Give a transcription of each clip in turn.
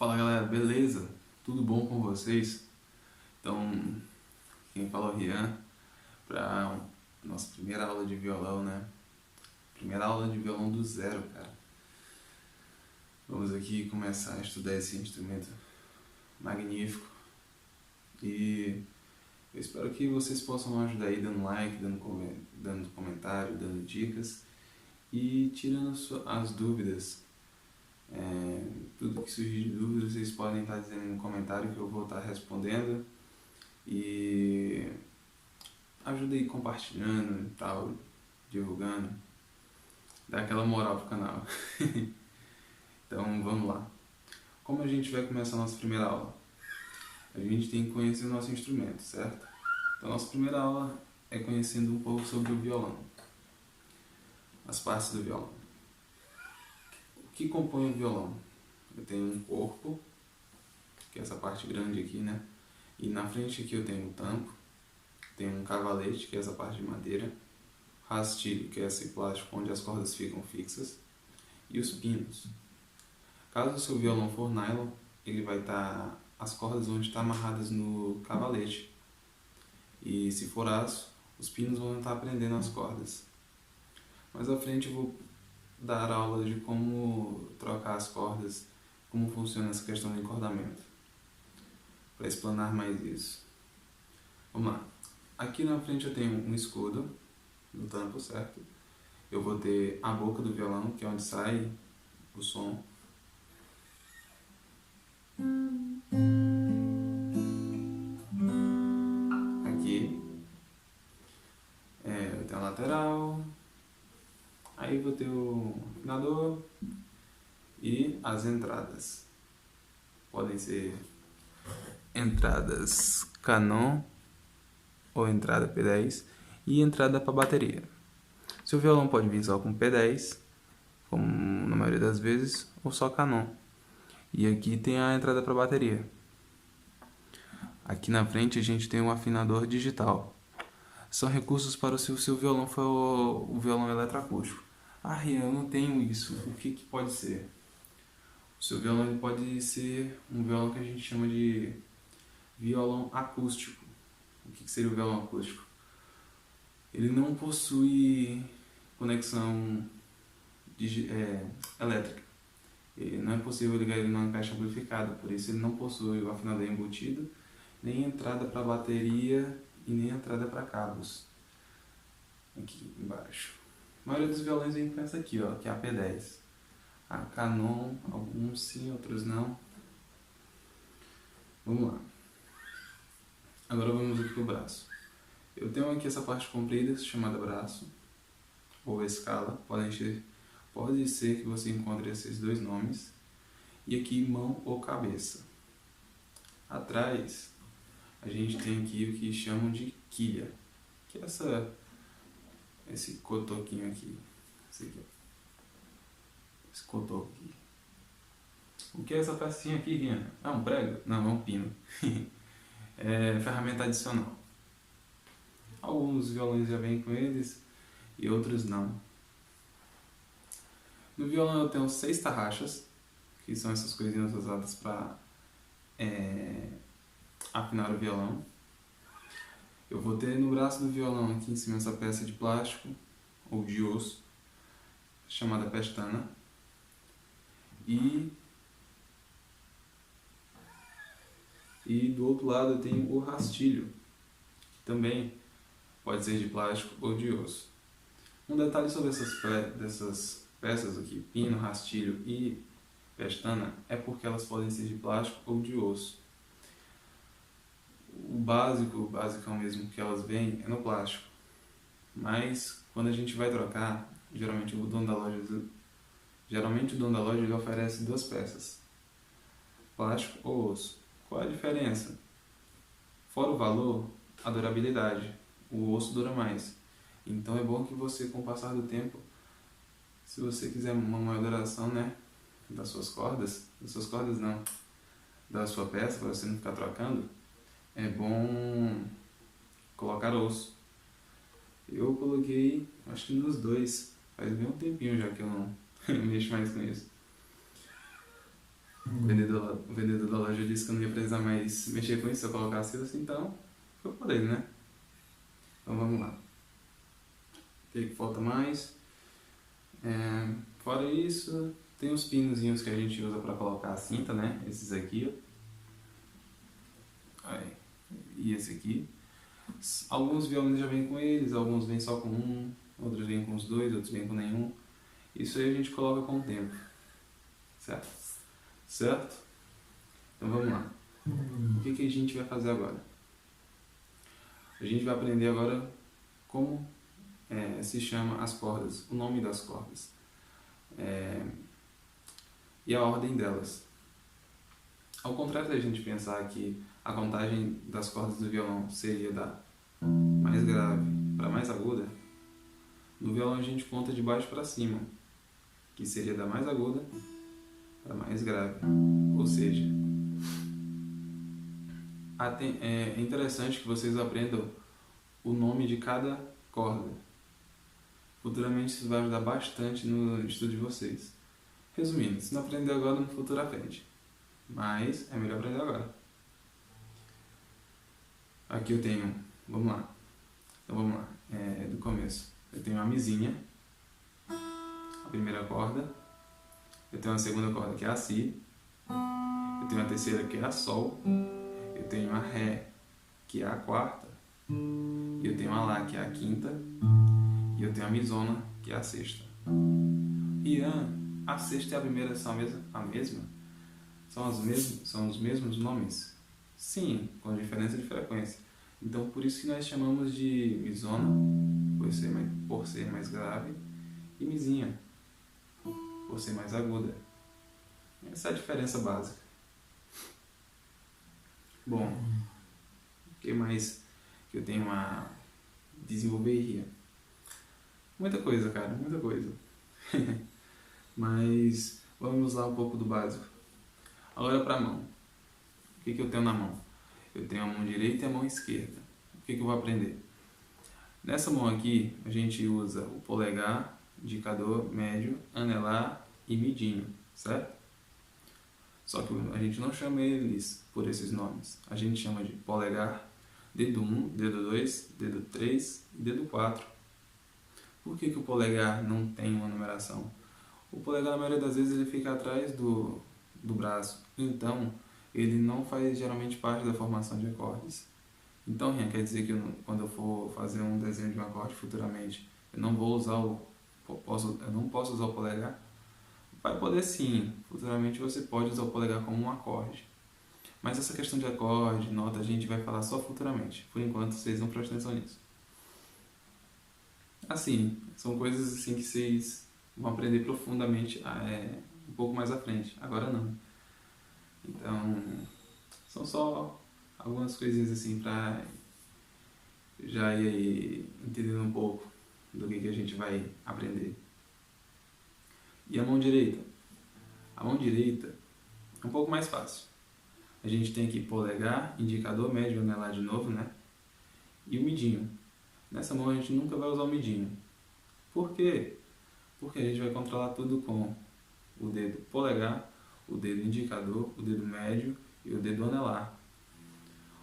Fala galera, beleza? Tudo bom com vocês? Então, quem fala é o Rian para nossa primeira aula de violão, né? Primeira aula de violão do zero, cara. Vamos aqui começar a estudar esse instrumento magnífico e eu espero que vocês possam ajudar aí dando like, dando comentário, dando dicas e tirando as dúvidas. Tudo que surgir de dúvidas vocês podem estar dizendo no comentário que eu vou estar respondendo e ajuda aí compartilhando e tal, divulgando, dá aquela moral pro canal. Então vamos lá. Como a gente vai começar a nossa primeira aula? A gente tem que conhecer o nosso instrumento, certo? Então a nossa primeira aula é conhecendo um pouco sobre o violão, as partes do violão. O que compõe o violão? Eu tenho um corpo, que é essa parte grande aqui, né? E na frente aqui eu tenho um tampo, tenho um cavalete, que é essa parte de madeira, rastilho, que é esse plástico onde as cordas ficam fixas, e os pinos. Caso o seu violão for nylon, ele vai estar as cordas vão estar amarradas no cavalete. E se for aço, os pinos vão estar prendendo as cordas. Mais à frente eu vou dar aula de como trocar as cordas, como funciona essa questão de encordamento, para explanar mais isso. Vamos lá. Aqui na frente eu tenho um escudo no tampo, certo? Eu vou ter a boca do violão, que é onde sai o som. Aqui eu tenho a lateral. Aí vou ter o afinador e as entradas. Podem ser entradas Canon ou entrada P10 e entrada para bateria. Seu violão pode vir só com P10, como na maioria das vezes, ou só Canon. E aqui tem a entrada para bateria. Aqui na frente a gente tem um afinador digital. São recursos para se o seu violão for o violão eletroacústico. Ah, Rian, eu não tenho isso. O que pode ser? O seu violão ele pode ser um violão que a gente chama de violão acústico. O que seria o violão acústico? Ele não possui conexão elétrica. Não é possível ligar ele numa caixa amplificada, por isso ele não possui o afinador embutido, nem entrada para bateria e nem entrada para cabos. Aqui embaixo. A maioria dos violões vem com essa aqui, ó, que é a P10. A Canon, alguns sim, outros não. Vamos lá. Agora vamos aqui para o braço. Eu tenho aqui essa parte comprida, chamada braço, ou escala. Pode ser que você encontre esses dois nomes. E aqui mão ou cabeça. Atrás, a gente tem aqui o que chamam de quilha, que é esse cotoquinho aqui. Esse aqui, ó. Esse cotoco aqui. O que é essa pecinha aqui, Rian? É um prego? Não, é um pino. É ferramenta adicional. Alguns violões já vêm com eles e outros não. No violão eu tenho 6 tarraxas, que são essas coisinhas usadas para afinar o violão. Eu vou ter no braço do violão aqui em cima essa peça de plástico ou de osso, chamada pestana. E do outro lado eu tenho o rastilho, que também pode ser de plástico ou de osso. Um detalhe sobre dessas peças aqui, pino, rastilho e pestana, é porque elas podem ser de plástico ou de osso. O basicão mesmo que elas vêm é no plástico. Mas quando a gente vai trocar, geralmente o dono da loja ele oferece 2 peças, plástico ou osso. Qual é a diferença? Fora o valor, a durabilidade. O osso dura mais. Então é bom que você, com o passar do tempo, se você quiser uma maior duração, né, das suas cordas não, da sua peça, para você não ficar trocando, é bom colocar osso. Eu coloquei, acho que nos 2, faz bem um tempinho já que eu não mexo mais com isso. O vendedor da loja disse que eu não ia precisar mais mexer com isso se eu colocasse isso, então foi por ele, né? Então vamos lá. O que falta mais? Fora isso, tem os pinozinhos que a gente usa para colocar a cinta, né? Esses aqui, ó. Aí. E esse aqui. Alguns violinos já vêm com eles, alguns vêm só com um, outros vêm com os dois, outros vêm com nenhum. Isso aí a gente coloca com o tempo, certo? Certo? Então vamos lá. O que a gente vai fazer agora? A gente vai aprender agora como se chama as cordas, o nome das cordas e a ordem delas. Ao contrário da gente pensar que a contagem das cordas do violão seria da mais grave para mais aguda, no violão a gente conta de baixo para cima, que seria da mais aguda para mais grave. Ou seja, é interessante que vocês aprendam o nome de cada corda. Futuramente isso vai ajudar bastante no estudo de vocês. Resumindo, se não aprender agora, no futuro aprende. Mas é melhor aprender agora. Aqui eu tenho, vamos lá. Então vamos lá, do começo. Eu tenho a mizinha, a primeira corda. Eu tenho a segunda corda que é a si. Eu tenho a terceira que é a sol. Eu tenho a ré, que é a quarta. E eu tenho a lá, que é a quinta. E eu tenho a mizona, que é a sexta. E a sexta e a primeira são a mesma? São os mesmos nomes? Sim, com diferença de frequência. Então por isso que nós chamamos de mizona, por ser mais grave, e mizinha, por ser mais aguda. Essa é a diferença básica. Bom, o que mais que eu tenho a desenvolver aqui? Muita coisa, cara, muita coisa. Mas vamos lá um pouco do básico. Agora para a mão. O que eu tenho na mão? Eu tenho a mão direita e a mão esquerda. O que eu vou aprender? Nessa mão aqui, a gente usa o polegar, indicador, médio, anelar e midinho, certo? Só que a gente não chama eles por esses nomes. A gente chama de polegar, dedo 1, dedo 2, dedo 3 e dedo 4. Por que o polegar não tem uma numeração? O polegar, na maioria das vezes, ele fica atrás do braço. Então, ele não faz geralmente parte da formação de acordes. Então, quer dizer que quando eu for fazer um desenho de um acorde futuramente, eu não posso usar o polegar? Vai poder sim. Futuramente você pode usar o polegar como um acorde. Mas essa questão de acorde, nota, a gente vai falar só futuramente. Por enquanto, vocês não prestem atenção nisso. Assim, são coisas assim que vocês vão aprender profundamente um pouco mais à frente. Agora não. Então, são só algumas coisinhas assim pra já ir entendendo um pouco do que a gente vai aprender. E a mão direita? A mão direita é um pouco mais fácil. A gente tem aqui polegar, indicador, médio, anelar de novo, né? E o midinho. Nessa mão a gente nunca vai usar o midinho. Por quê? Porque a gente vai controlar tudo com o dedo polegar, o dedo indicador, o dedo médio e o dedo anelar.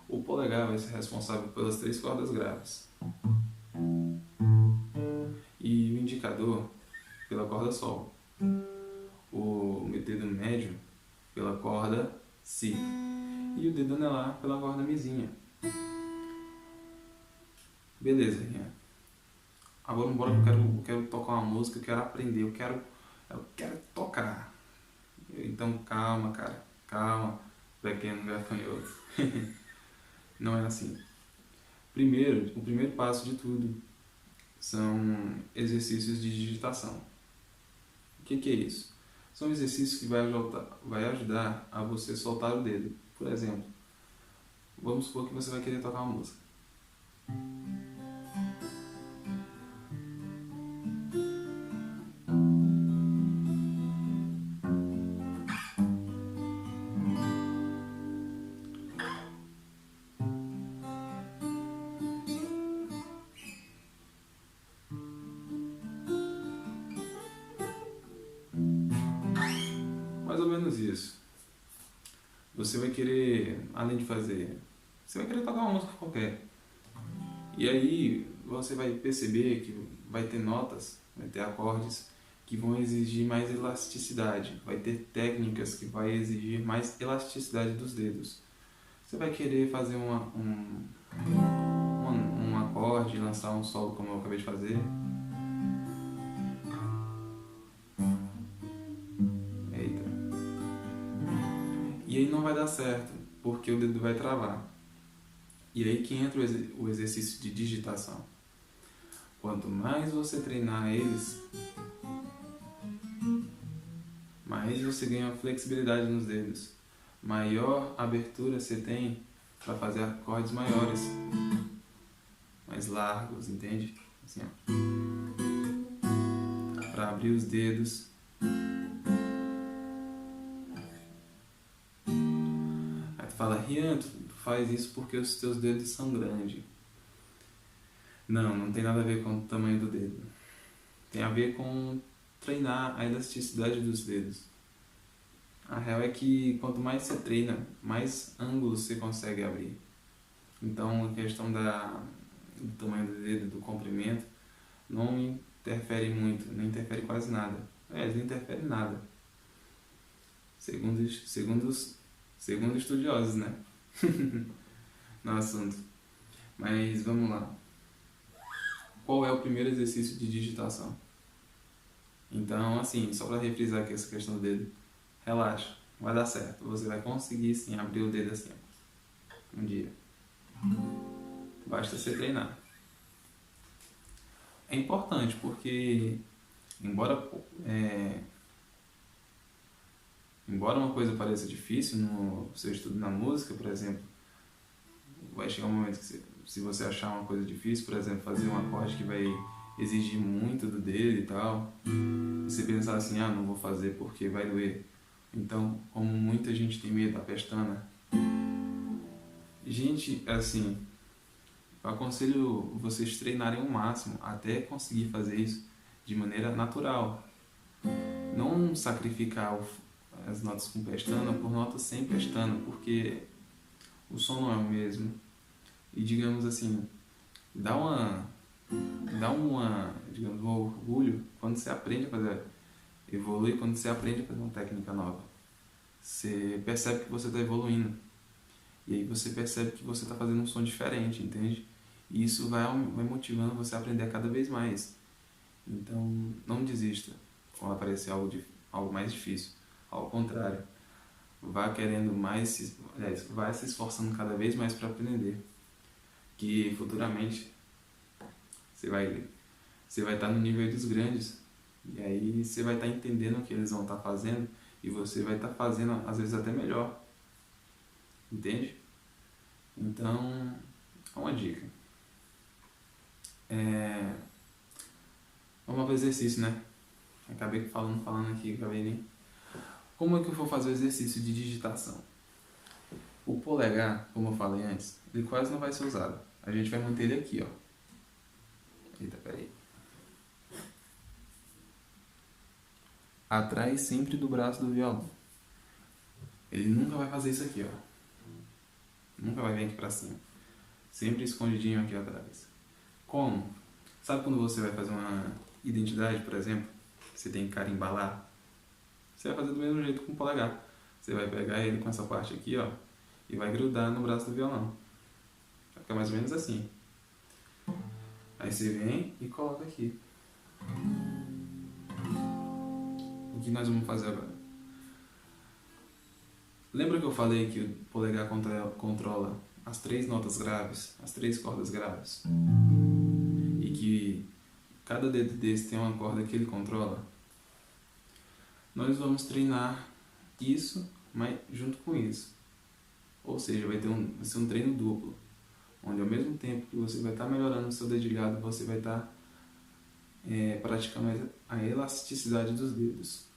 O polegar vai ser responsável pelas 3 cordas graves. E o indicador pela corda sol. O dedo médio pela corda si. E o dedo anelar pela corda mizinha. Beleza, Rian. Agora embora que eu quero tocar uma música, eu quero aprender, eu quero tocar. Então calma, cara, calma, pequeno gafanhoto. Não é assim. O primeiro passo de tudo são exercícios de digitação. O que é isso? São exercícios que vai ajudar a você soltar o dedo. Por exemplo, vamos supor que você vai querer tocar uma música. Mais ou menos isso. você vai querer, além de fazer, você vai querer tocar uma música qualquer. E aí você vai perceber que vai ter notas, vai ter acordes que vão exigir mais elasticidade, vai ter técnicas que vai exigir mais elasticidade dos dedos. Você vai querer fazer um acorde, lançar um solo como eu acabei de fazer. Eita. E aí não vai dar certo, porque o dedo vai travar. E aí que entra o exercício de digitação. Quanto mais você treinar eles, mais você ganha flexibilidade nos dedos. Maior abertura você tem para fazer acordes maiores, mais largos, entende? Assim, ó. Para abrir os dedos. Aí tu fala, Rian, tu faz isso porque os teus dedos são grandes. Não tem nada a ver com o tamanho do dedo. Tem a ver com treinar a elasticidade dos dedos. A real é que quanto mais você treina, mais ângulos você consegue abrir. Então a questão do tamanho do dedo, do comprimento, não interfere muito, não interfere quase nada. Não interfere nada. Segundo estudiosos, né? No assunto. Mas vamos lá. Qual é o primeiro exercício de digitação? Então, assim, só para refrisar aqui essa questão do dedo, relaxa, vai dar certo. Você vai conseguir sim abrir o dedo assim, um dia. Basta você treinar. É importante porque, embora uma coisa pareça difícil no seu estudo na música, por exemplo, vai chegar um momento que se você achar uma coisa difícil, por exemplo, fazer um acorde que vai exigir muito do dedo e tal, você pensar assim, não vou fazer porque vai doer. Então, como muita gente tem medo da pestana, gente, assim, eu aconselho vocês treinarem o máximo até conseguir fazer isso de maneira natural. Não sacrificar as notas com pestana por notas sem pestana, porque o som não é o mesmo. E digamos assim, dá digamos, um orgulho quando você aprende a fazer, evolui quando você aprende a fazer uma técnica nova. Você percebe que você está evoluindo. E aí você percebe que você está fazendo um som diferente, entende? E isso vai motivando você a aprender cada vez mais. Então, não desista quando aparecer algo mais difícil. Ao contrário, vá querendo mais, vai se esforçando cada vez mais para aprender. Que futuramente você vai estar no nível dos grandes. E aí você vai estar entendendo o que eles vão estar fazendo e você vai estar fazendo, às vezes, até melhor. Entende? Então, é uma dica. Vamos para o exercício, né? Acabei falando aqui, acabei nem... Como é que eu vou fazer o exercício de digitação? O polegar, como eu falei antes, ele quase não vai ser usado. A gente vai manter ele aqui, ó. Eita, peraí. Atrás sempre do braço do violão. Ele nunca vai fazer isso aqui, ó. Nunca vai vir aqui pra cima. Sempre escondidinho aqui atrás. Como? Sabe quando você vai fazer uma identidade, por exemplo? Você tem que carimbar lá? Você vai fazer do mesmo jeito com o polegar. Você vai pegar ele com essa parte aqui, ó, e vai grudar no braço do violão. Vai ficar mais ou menos assim. Aí você vem e coloca aqui. O que nós vamos fazer agora? Lembra que eu falei que o polegar controla as 3 notas graves, as 3 cordas graves? E que cada dedo desse tem uma corda que ele controla? Nós vamos treinar isso, mas junto com isso. Ou seja, vai ser um treino duplo, onde ao mesmo tempo que você vai estar melhorando o seu dedilhado, você vai estar praticando a elasticidade dos dedos.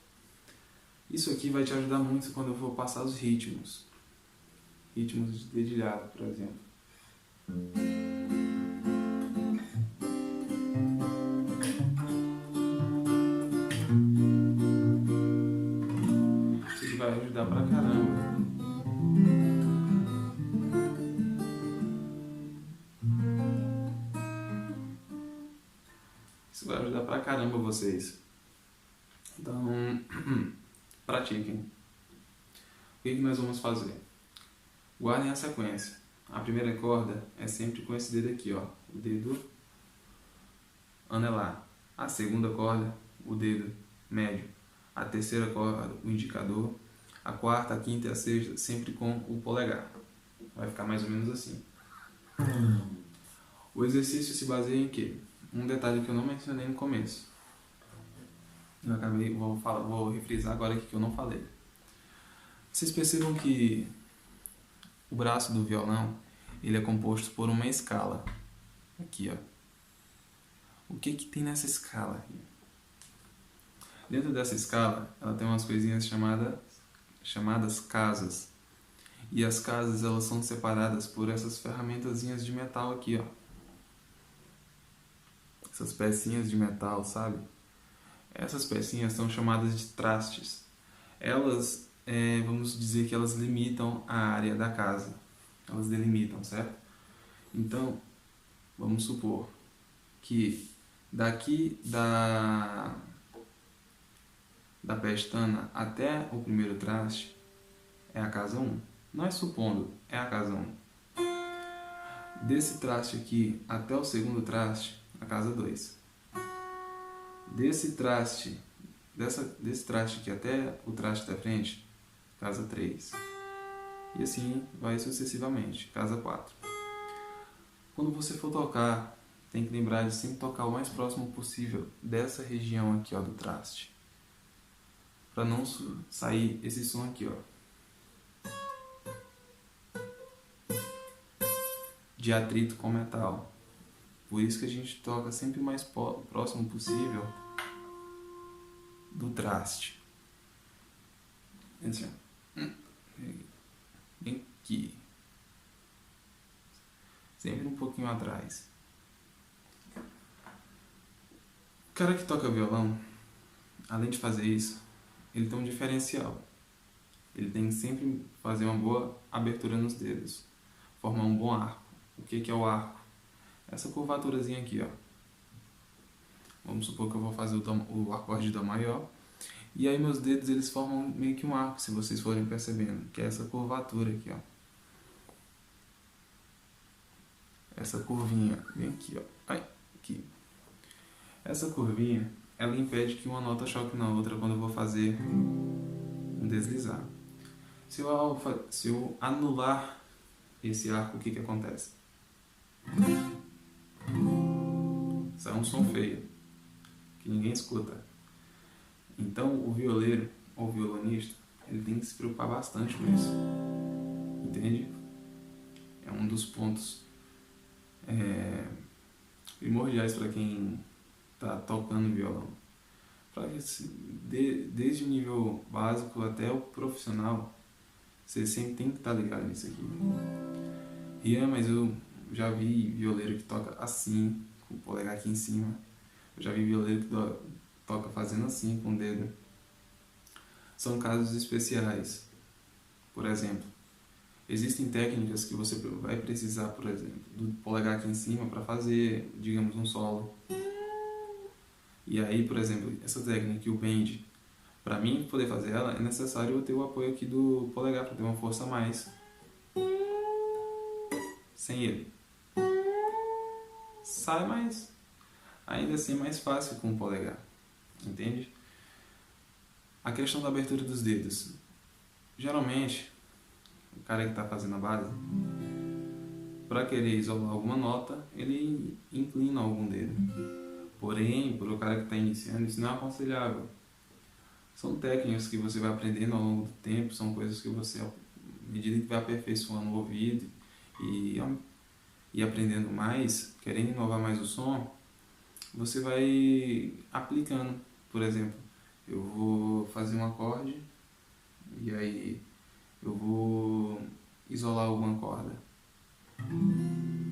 Isso aqui vai te ajudar muito quando eu for passar os ritmos. Ritmos de dedilhado, por exemplo. Isso aqui vai ajudar pra caramba. ajudar pra caramba vocês. Então, pratiquem. O que nós vamos fazer? Guardem a sequência. A primeira corda é sempre com esse dedo aqui, ó, o dedo anelar. A segunda corda, o dedo médio. A terceira corda, o indicador. A quarta, a quinta e a sexta, sempre com o polegar. Vai ficar mais ou menos assim. O exercício se baseia em quê? Um detalhe que eu não mencionei no começo. Vou refrisar agora aqui que eu não falei. Vocês percebam que o braço do violão, ele é composto por uma escala. Aqui, ó. O que tem nessa escala aqui? Dentro dessa escala, ela tem umas coisinhas chamadas casas. E as casas, elas são separadas por essas ferramentazinhas de metal aqui, ó. Essas pecinhas de metal, sabe? Essas pecinhas são chamadas de trastes. Elas, vamos dizer que elas limitam a área da casa. Elas delimitam, certo? Então, vamos supor que daqui da pestana até o primeiro traste é a casa 1. Nós supondo, é a casa 1. Desse traste aqui até o segundo traste, a casa 2. Desse traste aqui até o traste da frente, casa 3. E assim vai sucessivamente, casa 4. Quando você for tocar, tem que lembrar de sempre tocar o mais próximo possível dessa região aqui, ó, do traste. Para não sair esse som aqui, ó, de atrito com metal. Por isso que a gente toca sempre o mais próximo possível do traste. Assim, ó. Bem aqui. Sempre um pouquinho atrás. O cara que toca violão, além de fazer isso, ele tem um diferencial. Ele tem que sempre fazer uma boa abertura nos dedos. Formar um bom arco. O que é o arco? Essa curvaturazinha aqui, ó. Vamos supor que eu vou fazer o acorde de Dó maior. E aí meus dedos, eles formam meio que um arco, se vocês forem percebendo. Que é essa curvatura aqui, ó. Essa curvinha, bem aqui, ó. Ai, aqui. Essa curvinha, ela impede que uma nota choque na outra quando eu vou fazer um deslizar. Se eu anular esse arco, o que acontece? Sai um som feio, que ninguém escuta. Então o violeiro ou violonista, ele tem que se preocupar bastante com isso. Entende? É um dos pontos primordiais para quem está tocando violão. Desde o nível básico até o profissional, você sempre tem que estar ligado nisso aqui. Mas eu já vi violeiro que toca assim, com o polegar aqui em cima. Eu já vi violeiro que toca fazendo assim com o dedo. São casos especiais. Por exemplo, existem técnicas que você vai precisar, por exemplo, do polegar aqui em cima para fazer, digamos, um solo. E aí, por exemplo, essa técnica, o bend, para mim poder fazer ela, é necessário eu ter o apoio aqui do polegar para ter uma força a mais. Sem ele sai, mas ainda assim é mais fácil com o polegar, entende? A questão da abertura dos dedos. Geralmente, o cara que está fazendo a base, para querer isolar alguma nota, ele inclina algum dedo. Porém, para o cara que está iniciando, isso não é aconselhável. São técnicas que você vai aprendendo ao longo do tempo, são coisas que você, à medida que vai aperfeiçoando o ouvido e aprendendo mais, querendo inovar mais o som, você vai aplicando. Por exemplo, eu vou fazer um acorde e aí eu vou isolar alguma corda.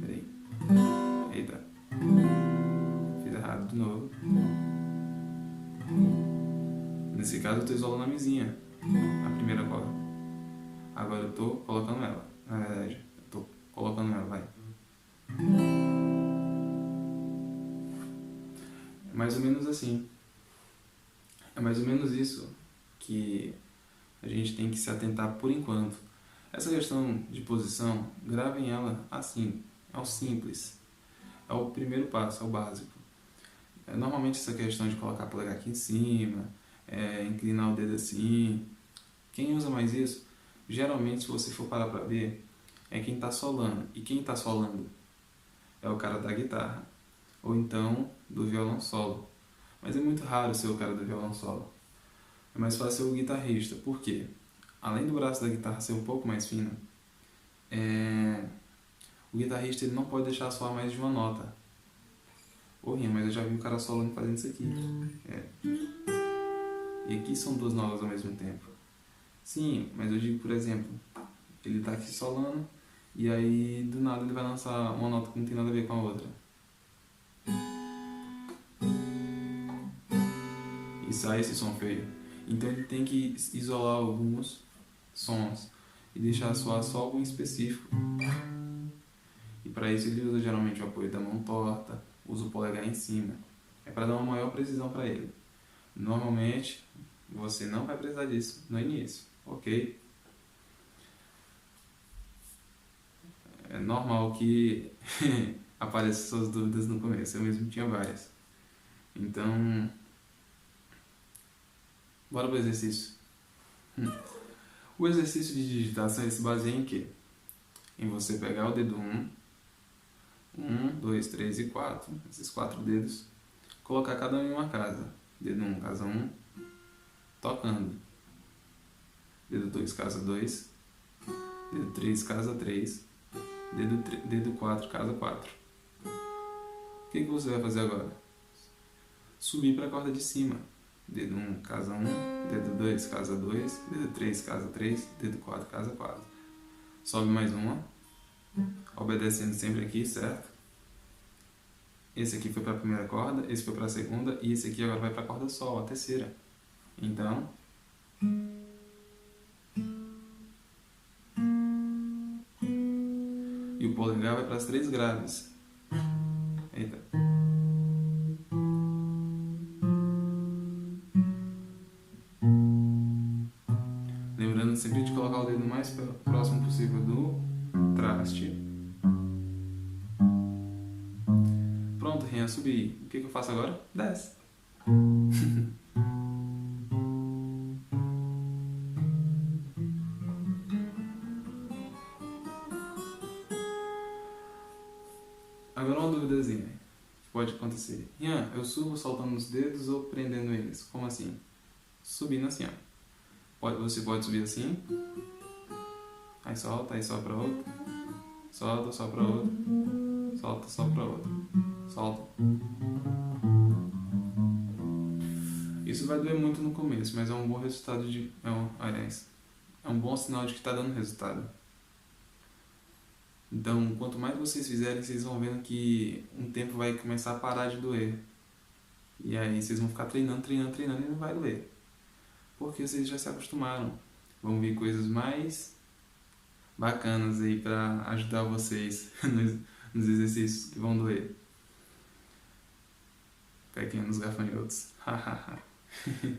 Peraí. Eita. Fiz errado de novo. Nesse caso eu estou isolando a mizinha, a primeira corda. Agora eu estou colocando ela. Na verdade, eu estou colocando ela, vai. mais ou menos assim. É mais ou menos isso que a gente tem que se atentar por enquanto. Essa questão de posição, gravem ela assim, é o simples. É o primeiro passo, é o básico. Normalmente essa questão de colocar o polegar aqui em cima, inclinar o dedo assim, quem usa mais isso, geralmente se você for parar para ver, é quem está solando. E quem está solando é o cara da guitarra, ou então do violão solo. Mas é muito raro ser o cara do violão solo. É mais fácil ser o guitarrista. Por quê? Além do braço da guitarra ser um pouco mais fino, o guitarrista ele não pode deixar soar mais de uma nota. Porra, mas eu já vi o cara solando fazendo isso aqui. E aqui são duas notas ao mesmo tempo. Sim, mas eu digo, por exemplo, ele tá aqui solando e aí do nada ele vai lançar uma nota que não tem nada a ver com a outra. E sai esse som feio. Então ele tem que isolar alguns sons e deixar soar só algum específico. E para isso ele usa geralmente o apoio da mão torta, usa o polegar em cima. É para dar uma maior precisão para ele. Normalmente você não vai precisar disso no início, ok? É normal que apareçam suas dúvidas no começo, eu mesmo tinha várias. Então, bora pro exercício. O exercício de digitação se baseia em quê? Em você pegar o dedo 1, 2, 3 e 4, esses 4 dedos, colocar cada um em uma casa. Dedo 1, casa 1, tocando. Dedo 2, casa 2. Dedo 3, casa 3. Dedo 4, casa 4. O que você vai fazer agora? Subir para a corda de cima. Dedo 1, casa 1. Dedo 2, casa 2. Dedo 3, casa 3. Dedo 4, casa 4. Sobe mais uma. Obedecendo sempre aqui, certo? Esse aqui foi para a primeira corda, esse foi para a segunda e esse aqui agora vai para a corda sol, a terceira. Então, e o polegar vai para as 3 graves. Eita. Lembrando sempre de colocar o dedo mais próximo possível do traste. Pronto, Rian, subi. O que eu faço agora? Desce. Agora uma duvidazinha que pode acontecer. Rian, eu subo soltando os dedos ou prendendo eles? Como assim? Subindo assim, ó. Você pode subir assim. Aí solta pra outro. Solta, só pra outro. Solta, só pra outro. Solta. Isso vai doer muito no começo, mas é um bom resultado de... é um bom sinal de que está dando resultado. Então, quanto mais vocês fizerem, vocês vão vendo que um tempo vai começar a parar de doer. E aí vocês vão ficar treinando e não vai doer. Porque vocês já se acostumaram. Vão vir coisas mais bacanas aí para ajudar vocês nos exercícios que vão doer. Pequenos gafanhotos. O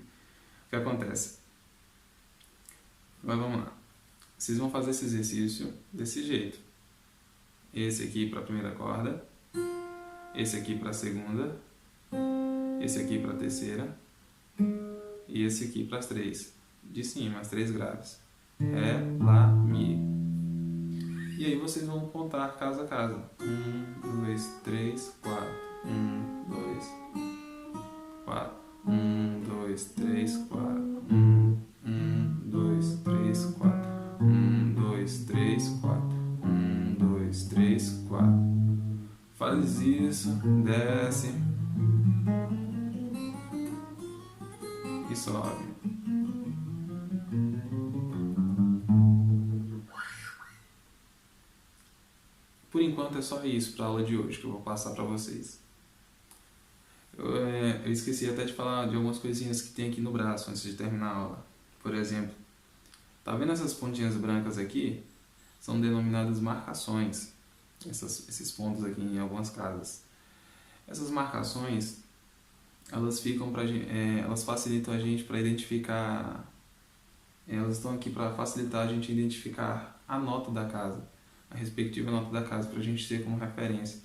que acontece? Mas vamos lá. Vocês vão fazer esse exercício desse jeito. Esse aqui para a primeira corda, esse aqui para a segunda, esse aqui para a terceira e esse aqui para as 3 de cima, as 3 graves. Ré, Lá, Mi. E aí vocês vão contar casa a casa. 1, 2, 3, 4. 1, 2, 4. 1, 2, 3, 4. 1, 2, 3, 4. 1, 2, 3, 4. 1, 2, 3, 4. Faz isso, desce e sobe. Por enquanto é só isso para a aula de hoje que eu vou passar para vocês. Eu esqueci até de falar de algumas coisinhas que tem aqui no braço antes de terminar a aula. Por exemplo, tá vendo essas pontinhas brancas aqui? São denominadas marcações. Esses pontos aqui em algumas casas. Essas marcações elas ficam pra gente, elas facilitam a gente para identificar, elas estão aqui para facilitar a gente identificar a nota da casa, a respectiva nota da casa, para a gente ter como referência.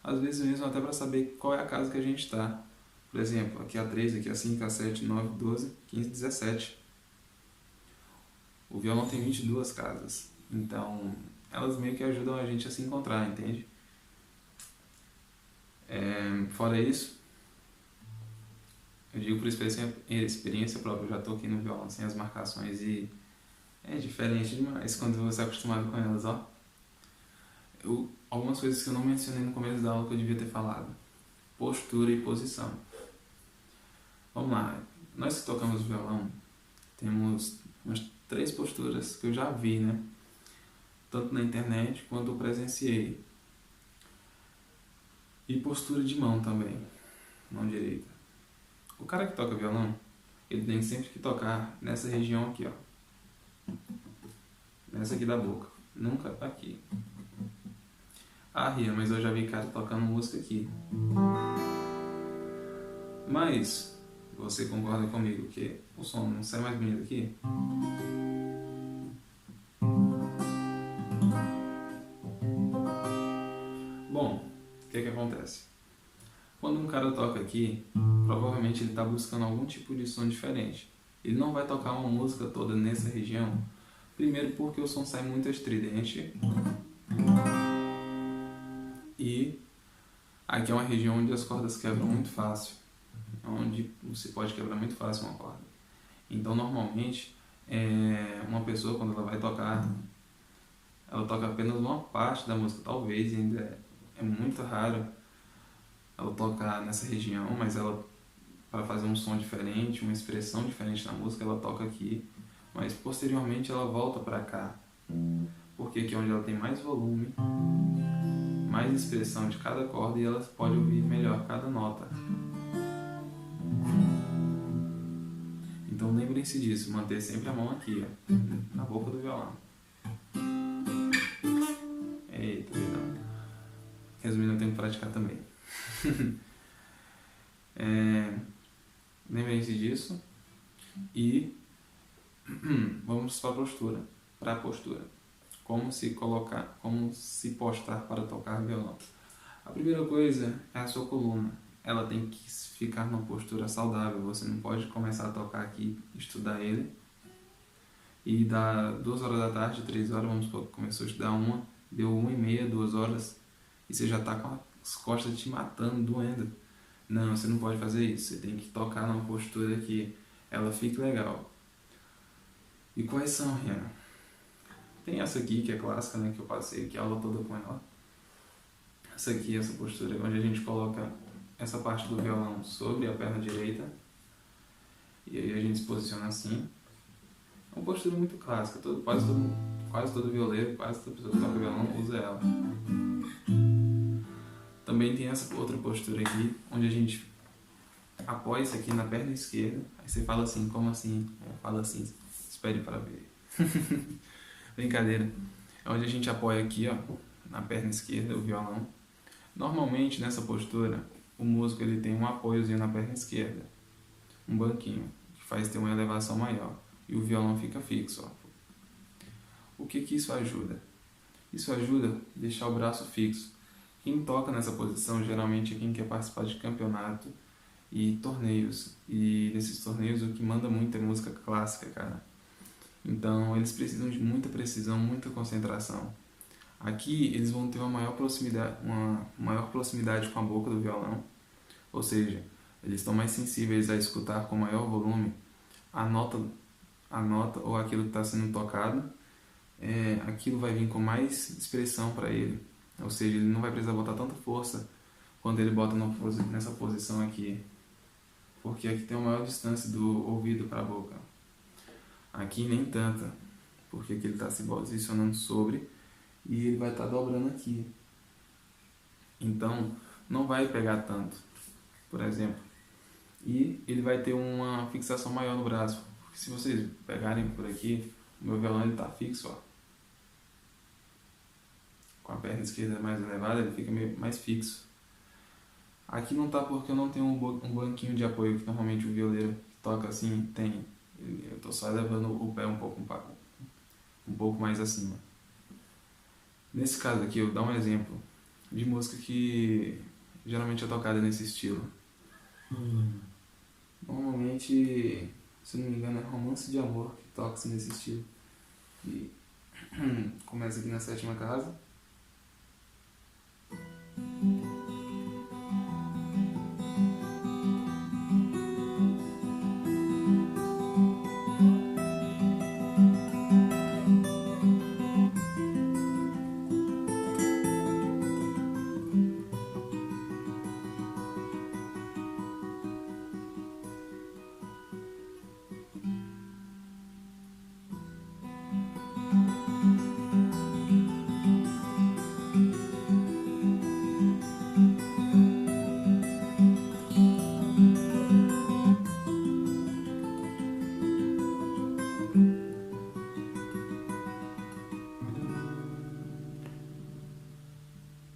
Às vezes mesmo até para saber qual é a casa que a gente está. Por exemplo, aqui a 3, aqui a 5, a 7, 9, 12, 15, 17. O violão tem 22 casas, então elas meio que ajudam a gente a se encontrar, entende? Fora isso, eu digo por experiência própria, eu já toquei no violão sem as marcações e é diferente demais quando você é acostumado com elas, ó. Algumas coisas que eu não mencionei no começo da aula que eu devia ter falado. Postura e posição. Vamos lá, nós que tocamos violão, temos umas 3 posturas que eu já vi, né? Tanto na internet quanto eu presenciei. E postura de mão também, mão direita. O cara que toca violão, ele tem sempre que tocar nessa região aqui, ó. Nessa aqui da boca, nunca aqui. Ah, Ria, mas eu já vi cara tocando música aqui. Mas, você concorda comigo que o som não sai mais bonito aqui? Bom, o que acontece? Quando um cara toca aqui, provavelmente ele está buscando algum tipo de som diferente. Ele não vai tocar uma música toda nessa região, primeiro porque o som sai muito estridente e aqui é uma região onde as cordas quebram muito fácil, onde você pode quebrar muito fácil uma corda. Então, normalmente, uma pessoa, quando ela vai tocar, ela toca apenas uma parte da música, talvez, ainda é muito raro ela tocar nessa região, mas ela, para fazer um som diferente, uma expressão diferente na música, ela toca aqui, mas posteriormente ela volta para cá, porque aqui é onde ela tem mais volume, mais expressão de cada corda e ela pode ouvir melhor cada nota. Então lembrem-se disso, manter sempre a mão aqui, ó, na boca do violão. Eita, não. Resumindo, eu tenho que praticar também. Lembrem-se disso e vamos para a postura. Como se postar para tocar violão. A primeira coisa é a sua coluna. Ela tem que ficar numa postura saudável. Você não pode começar a tocar aqui, estudar ele e dá 2 horas da tarde, 3 horas, vamos supor, começou a estudar deu 1h30, 2 horas e você já está com as costas te matando, doendo. Não, você não pode fazer isso. Você tem que tocar numa postura que ela fique legal. E quais são, Rian? Tem essa aqui que é clássica, né, que eu passei aqui a aula toda com ela. Essa aqui, essa postura, onde a gente coloca essa parte do violão sobre a perna direita. E aí a gente se posiciona assim. É uma postura muito clássica. Quase todo violeiro, quase toda pessoa que toca violão usa ela. Também tem essa outra postura aqui, onde a gente apoia isso aqui na perna esquerda. Aí você fala assim, como assim? Fala assim, espere para ver. Brincadeira. É onde a gente apoia aqui, ó, na perna esquerda, o violão. Normalmente, nessa postura, o músico ele tem um apoiozinho na perna esquerda. Um banquinho, que faz ter uma elevação maior. E o violão fica fixo, ó. O que isso ajuda? Isso ajuda a deixar o braço fixo. Quem toca nessa posição geralmente é quem quer participar de campeonato e torneios. E nesses torneios o que manda muito é música clássica, cara. Então eles precisam de muita precisão, muita concentração. Aqui eles vão ter uma maior proximidade com a boca do violão. Ou seja, eles estão mais sensíveis a escutar com maior volume a nota ou aquilo que está sendo tocado. Aquilo vai vir com mais expressão para ele. Ou seja, ele não vai precisar botar tanta força quando ele bota nessa posição aqui. Porque aqui tem uma maior distância do ouvido para a boca. Aqui nem tanta, porque aqui ele está se posicionando sobre e ele vai estar dobrando aqui. Então, não vai pegar tanto, por exemplo. E ele vai ter uma fixação maior no braço. Porque se vocês pegarem por aqui, o meu violão está fixo, ó. Com a perna esquerda mais elevada, ele fica meio mais fixo. Aqui não tá porque eu não tenho um banquinho de apoio que normalmente o violeiro que toca assim tem. Eu tô só levando o pé um pouco mais acima. Nesse caso aqui, eu vou dar um exemplo de música que geralmente é tocada nesse estilo. Normalmente, se não me engano, é Romance de Amor que toca-se nesse estilo. E começa aqui na sétima casa.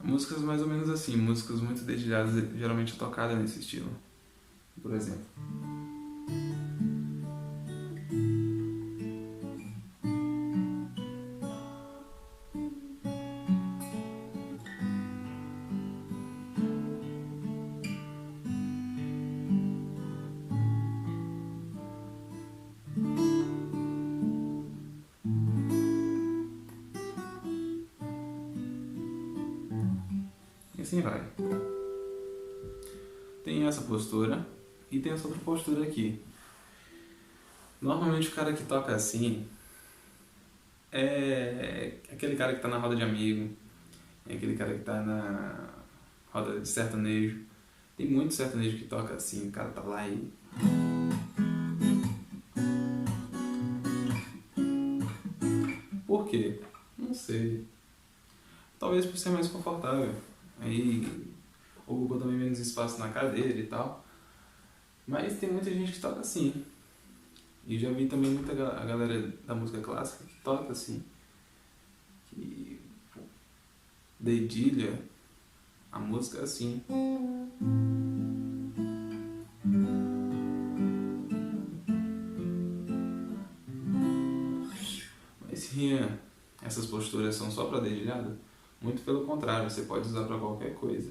Músicas mais ou menos assim, músicas muito dedilhadas, geralmente tocadas nesse estilo. Por exemplo. E assim vai. Tem essa postura e tem essa outra postura aqui. Normalmente o cara que toca assim é aquele cara que tá na roda de amigo, é aquele cara que tá na roda de sertanejo. Tem muito sertanejo que toca assim, o cara tá lá e... Por quê? Não sei. Talvez por ser mais confortável. Aí ocupa também menos espaço na cadeira e tal. Mas tem muita gente que toca assim. E já vi também muita a galera da música clássica que toca assim. Que dedilha a música assim. Mas se essas posturas são só para dedilhada, muito pelo contrário, você pode usar para qualquer coisa.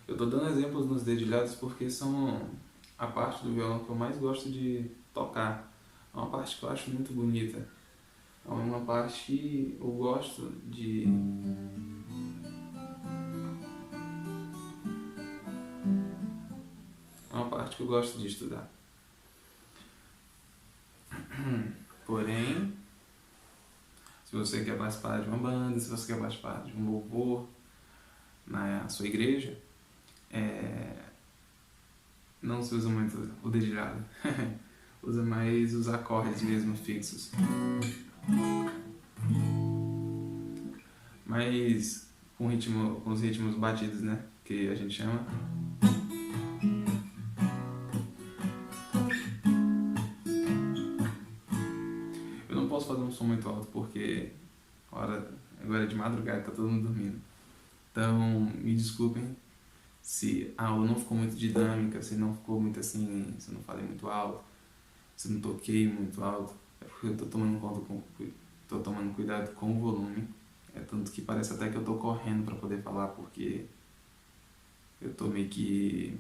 Eu estou dando exemplos nos dedilhados porque são a parte do violão que eu mais gosto de tocar. É uma parte que eu acho muito bonita. É uma parte que eu gosto de... É uma parte que eu gosto de estudar. Porém, se você quer participar de uma banda, se você quer participar de um louvor na sua igreja, não se usa muito o dedilhado. Usa mais os acordes mesmo fixos. Mas com os ritmos batidos, né? Que a gente chama. Eu não posso fazer um som muito alto porque agora é de madrugada, tá todo mundo dormindo. Então, me desculpem se a aula não ficou muito dinâmica, se não ficou muito assim, se eu não falei muito alto, se eu não toquei muito alto. É porque eu tô tomando cuidado com o volume. É tanto que parece até que eu tô correndo para poder falar, porque eu tô meio que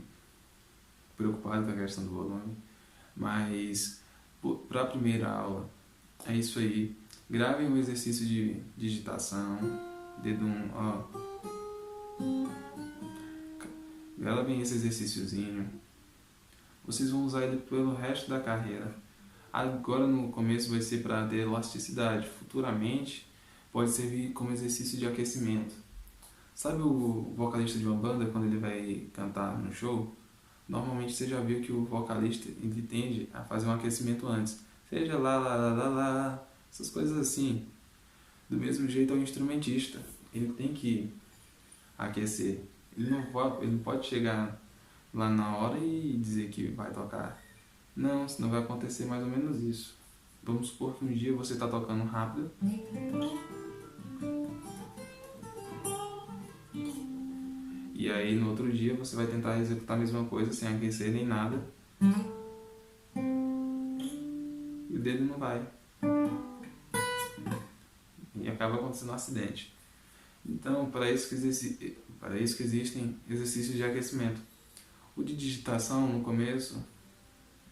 preocupado com a questão do volume. Mas para a primeira aula é isso aí. Gravem um exercício de digitação, dedo 1, ó. Gravem esse exercíciozinho. Vocês vão usar ele pelo resto da carreira. Agora no começo vai ser para ter elasticidade. Futuramente pode servir como exercício de aquecimento. Sabe o vocalista de uma banda quando ele vai cantar no show? Normalmente você já viu que o vocalista ele tende a fazer um aquecimento antes. Seja lá, essas coisas assim. Do mesmo jeito é o instrumentista. Ele tem que aquecer. Ele não pode chegar lá na hora e dizer que vai tocar. Não, senão vai acontecer mais ou menos isso. Vamos supor que um dia você está tocando rápido. E E aí no outro dia você vai tentar executar a mesma coisa sem aquecer nem nada. E o dedo não vai. E acaba acontecendo um acidente. Então, para isso que existem exercícios de aquecimento. O de digitação, no começo,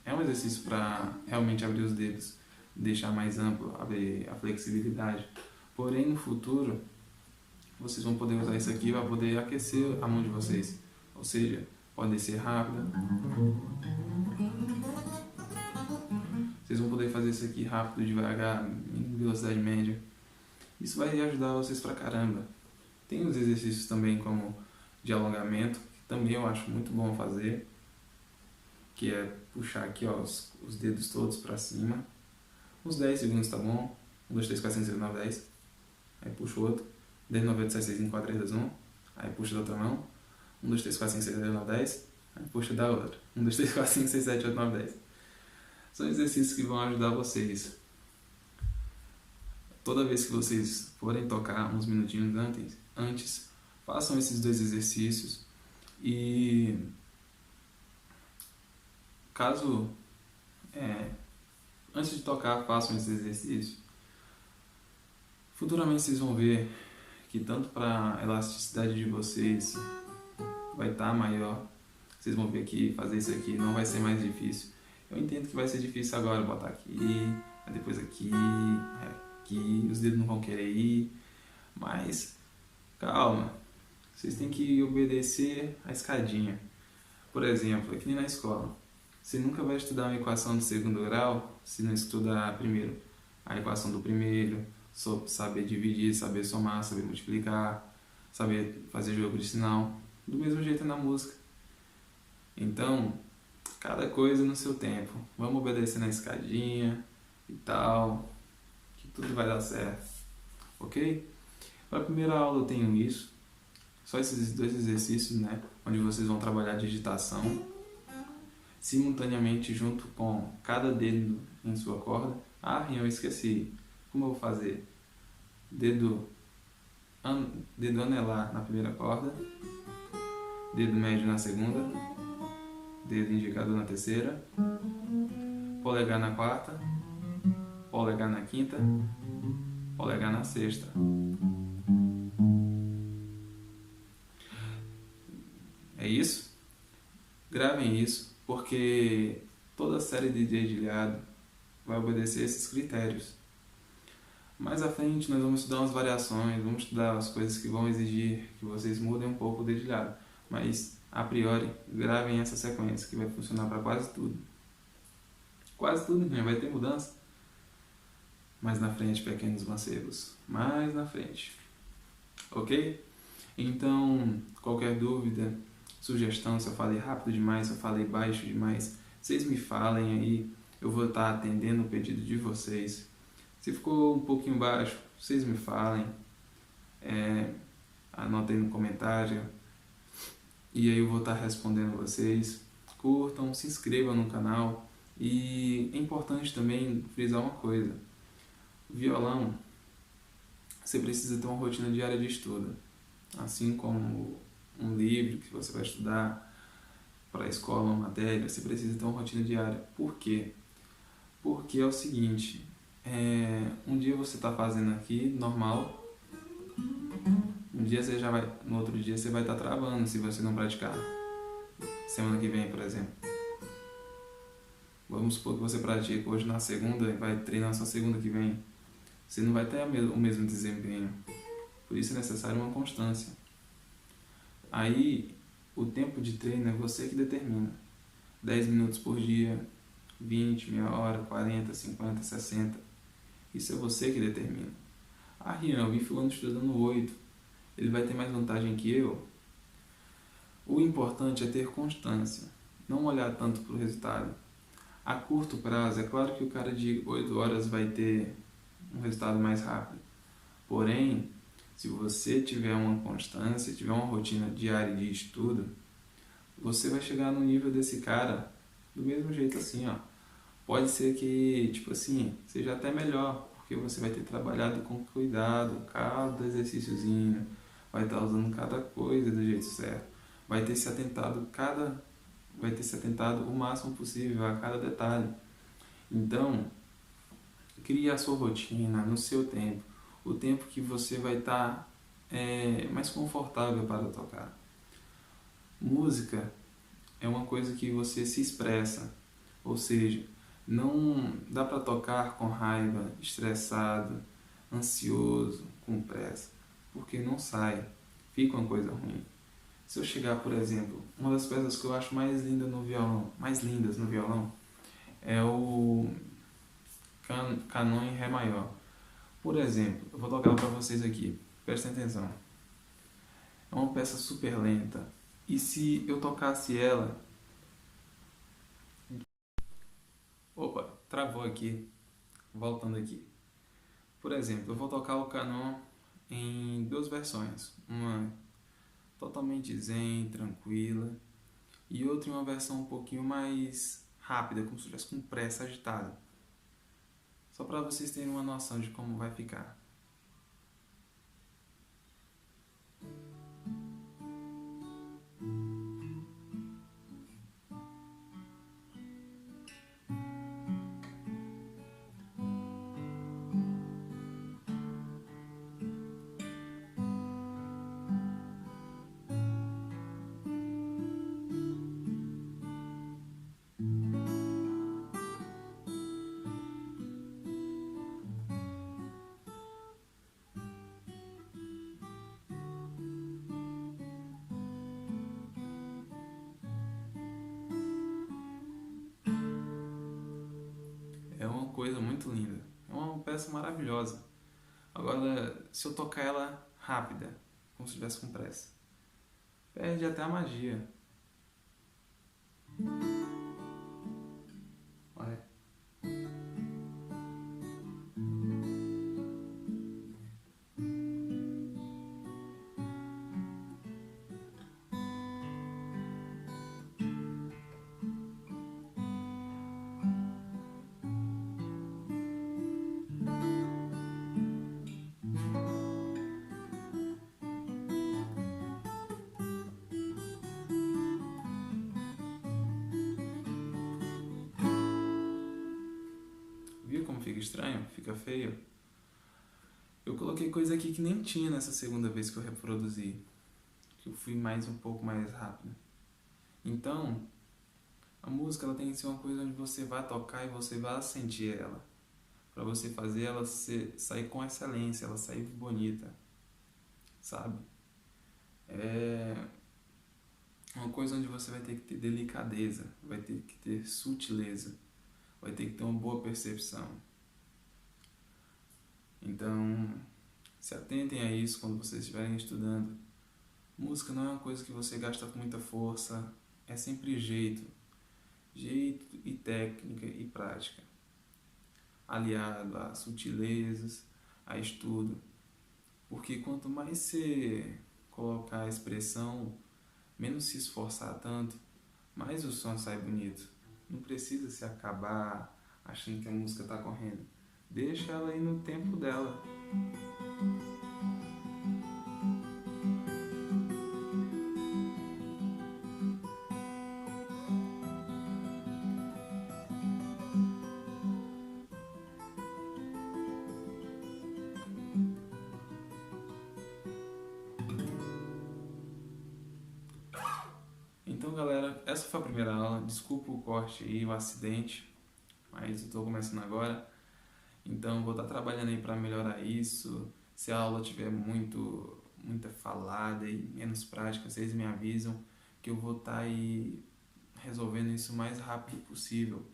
é um exercício para realmente abrir os dedos, deixar mais amplo, abrir a flexibilidade. Porém, no futuro, vocês vão poder usar isso aqui para poder aquecer a mão de vocês. Ou seja, pode ser rápida. Vocês vão poder fazer isso aqui rápido, devagar, em velocidade média. Isso vai ajudar vocês pra caramba. Tem os exercícios também como de alongamento, que também eu acho muito bom fazer, que é puxar aqui ó, os dedos todos pra cima. Uns 10 segundos tá bom. 1, 2, 3, 4, 5, 6, 7, 8, 9, 10. Aí puxa o outro. 10, 9, 8, 7, 6, 5, 4, 3, 2, 1. Aí puxa da outra mão. 1, 2, 3, 4, 5, 6, 7, 8, 9, 10. Aí puxa da outra. 1, 2, 3, 4, 5, 6, 7, 8, 9, 10. São exercícios que vão ajudar vocês. Toda vez que vocês forem tocar uns minutinhos antes, façam esses 2 exercícios. E caso antes de tocar, façam esse exercício. Futuramente vocês vão ver que tanto para a elasticidade de vocês vai estar maior. Vocês vão ver que fazer isso aqui não vai ser mais difícil. Eu entendo que vai ser difícil agora botar aqui, depois aqui, aqui, os dedos não vão querer ir, mas calma, vocês têm que obedecer a escadinha. Por exemplo, aqui na escola, você nunca vai estudar uma equação do segundo grau se não estudar primeiro a equação do primeiro, saber dividir, saber somar, saber multiplicar, saber fazer jogo de sinal. Do mesmo jeito na música. Então, cada coisa no seu tempo. Vamos obedecer na escadinha e tal, que tudo vai dar certo. Ok? Para a primeira aula eu tenho isso. Só esses 2 exercícios, né? Onde vocês vão trabalhar a digitação simultaneamente junto com cada dedo em sua corda. Ah, eu esqueci. Como eu vou fazer? Dedo anelar na primeira corda, dedo médio na segunda, dedo indicador na terceira, polegar na quarta, polegar na quinta, polegar na sexta. É isso? Gravem isso, porque toda série de dedilhado vai obedecer esses critérios. Mais à frente nós vamos estudar umas variações, vamos estudar as coisas que vão exigir que vocês mudem um pouco o dedilhado. Mas, a priori, gravem essa sequência que vai funcionar para quase tudo. Quase tudo, né? Vai ter mudança. Mais na frente, pequenos mancebos. Mais na frente. Ok? Então, qualquer dúvida, sugestão, se eu falei rápido demais, se eu falei baixo demais, vocês me falem aí. Eu vou estar atendendo o pedido de vocês. Se ficou um pouquinho baixo, vocês me falem. Anotem no comentário. E aí eu vou estar respondendo vocês. Curtam, se inscrevam no canal. E é importante também frisar uma coisa. Violão, você precisa ter uma rotina diária de estudo. Assim como um livro que você vai estudar para a escola, uma matéria, você precisa ter uma rotina diária. Por quê? Porque é o seguinte, um dia você está fazendo aqui, normal, no outro dia você vai estar travando se você não praticar. Semana que vem, por exemplo. Vamos supor que você pratica hoje na segunda e vai treinar só segunda que vem. Você não vai ter o mesmo desempenho. Por isso é necessário uma constância. Aí, o tempo de treino é você que determina. 10 minutos por dia, 20, meia hora, 40, 50, 60. Isso é você que determina. Ah, Rian, eu vi fulano estudando 8. Ele vai ter mais vantagem que eu? O importante é ter constância. Não olhar tanto para o resultado. A curto prazo, é claro que o cara de 8 horas vai ter um resultado mais rápido. Porém, se você tiver uma constância, tiver uma rotina diária de estudo, você vai chegar no nível desse cara do mesmo jeito assim, ó. Pode ser que, tipo assim, seja até melhor, porque você vai ter trabalhado com cuidado, cada exercíciozinho, vai estar usando cada coisa do jeito certo. vai ter se atentado o máximo possível a cada detalhe. Então, crie a sua rotina no seu tempo, o tempo que você vai estar mais confortável para tocar. Música é uma coisa que você se expressa, ou seja, não dá para tocar com raiva, estressado, ansioso, com pressa, porque não sai, fica uma coisa ruim. Se eu chegar, por exemplo, uma das peças que eu acho mais lindas no violão, é o Canon em Ré maior. Por exemplo, eu vou tocar ela para vocês aqui, prestem atenção. É uma peça super lenta, e se eu tocasse ela... Opa, travou aqui, voltando aqui. Por exemplo, eu vou tocar o Canon em duas versões, uma totalmente zen, tranquila, e outra em uma versão um pouquinho mais rápida, como se estivesse com pressa, agitada. Só para vocês terem uma noção de como vai ficar. É uma coisa muito linda, é uma peça maravilhosa. Agora, se eu tocar ela rápida, como se estivesse com pressa, perde até a magia. Olha. Viu como fica estranho? Fica feio? Eu coloquei coisa aqui que nem tinha nessa segunda vez que eu reproduzi, que eu fui um pouco mais rápido. Então, a música ela tem que ser uma coisa onde você vai tocar e você vai sentir ela, para você fazer ela sair com excelência, ela sair bonita, sabe? É uma coisa onde você vai ter que ter delicadeza, vai ter que ter sutileza, vai ter que ter uma boa percepção. Então, se atentem a isso quando vocês estiverem estudando. Música não é uma coisa que você gasta com muita força, é sempre jeito e técnica e prática, aliado a sutilezas, a estudo, porque quanto mais você colocar a expressão, menos se esforçar tanto, mais o som sai bonito. Não precisa se acabar achando que a música está correndo. Deixa ela aí no tempo dela. Então, galera, essa foi a primeira aula. Desculpa o corte e o acidente, mas eu estou começando agora. Então, vou estar trabalhando aí para melhorar isso. Se a aula tiver muita falada e menos prática, vocês me avisam que eu vou estar aí resolvendo isso o mais rápido possível.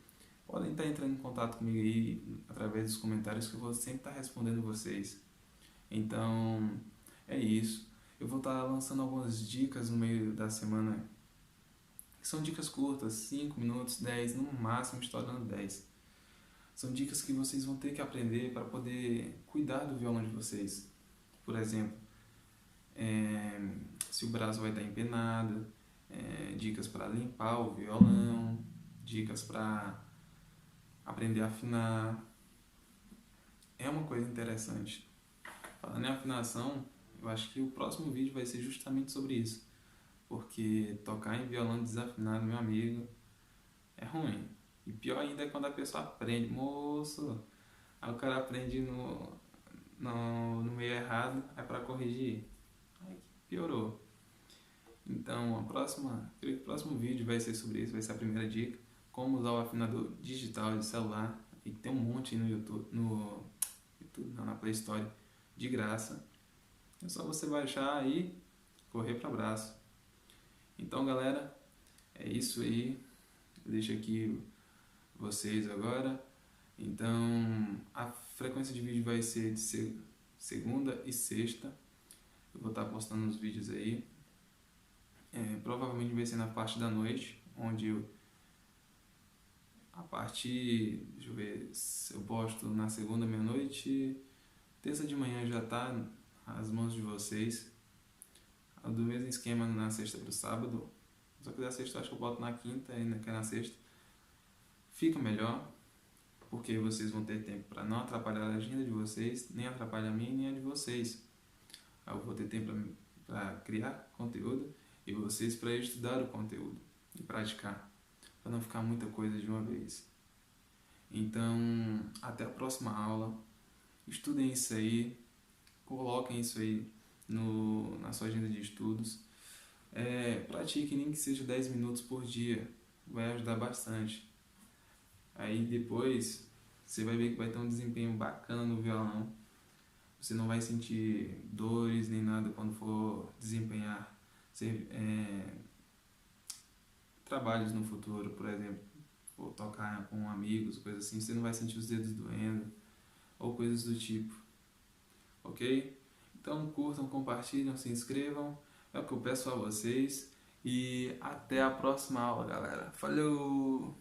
Podem estar entrando em contato comigo aí através dos comentários que eu vou sempre estar respondendo vocês. Então, é isso. Eu vou estar lançando algumas dicas no meio da semana, que são dicas curtas, 5 minutos, 10, no máximo estourando 10. São dicas que vocês vão ter que aprender para poder cuidar do violão de vocês. Por exemplo, se o braço vai estar empenado, dicas para limpar o violão, dicas para aprender a afinar. É uma coisa interessante. Falando em afinação, eu acho que o próximo vídeo vai ser justamente sobre isso. porque tocar em violão desafinado, meu amigo, é ruim. E pior ainda é quando a pessoa aprende, moço, aí o cara aprende no meio errado, é pra corrigir, aí piorou. Então, creio que o próximo vídeo vai ser sobre isso, vai ser a primeira dica, como usar o afinador digital de celular, e tem um monte no YouTube, não, na Play Store, de graça. É só você baixar e correr para abraço. Então, galera, é isso aí. Eu deixo aqui vocês agora. Então, a frequência de vídeo vai ser de segunda e sexta. Eu vou estar postando os vídeos aí. Provavelmente vai ser na parte da noite, onde a partir, deixa eu ver, se eu posto na segunda meia-noite, terça de manhã já tá às mãos de vocês. Do mesmo esquema na sexta pro sábado, só que da sexta eu acho que eu boto na quinta e na sexta fica melhor, porque vocês vão ter tempo para não atrapalhar a agenda de vocês, nem atrapalhar a minha nem a de vocês. Eu vou ter tempo para criar conteúdo e vocês para estudar o conteúdo e praticar, para não ficar muita coisa de uma vez. Então, até a próxima aula. Estudem isso aí, coloquem isso aí na sua agenda de estudos. Pratique nem que seja 10 minutos por dia, vai ajudar bastante. Aí depois você vai ver que vai ter um desempenho bacana no violão. Você não vai sentir dores nem nada quando for desempenhar trabalhos no futuro, por exemplo, ou tocar com amigos, coisas assim. Você não vai sentir os dedos doendo ou coisas do tipo, ok? Então curtam, compartilham, se inscrevam, é o que eu peço a vocês e até a próxima aula, galera. Falou!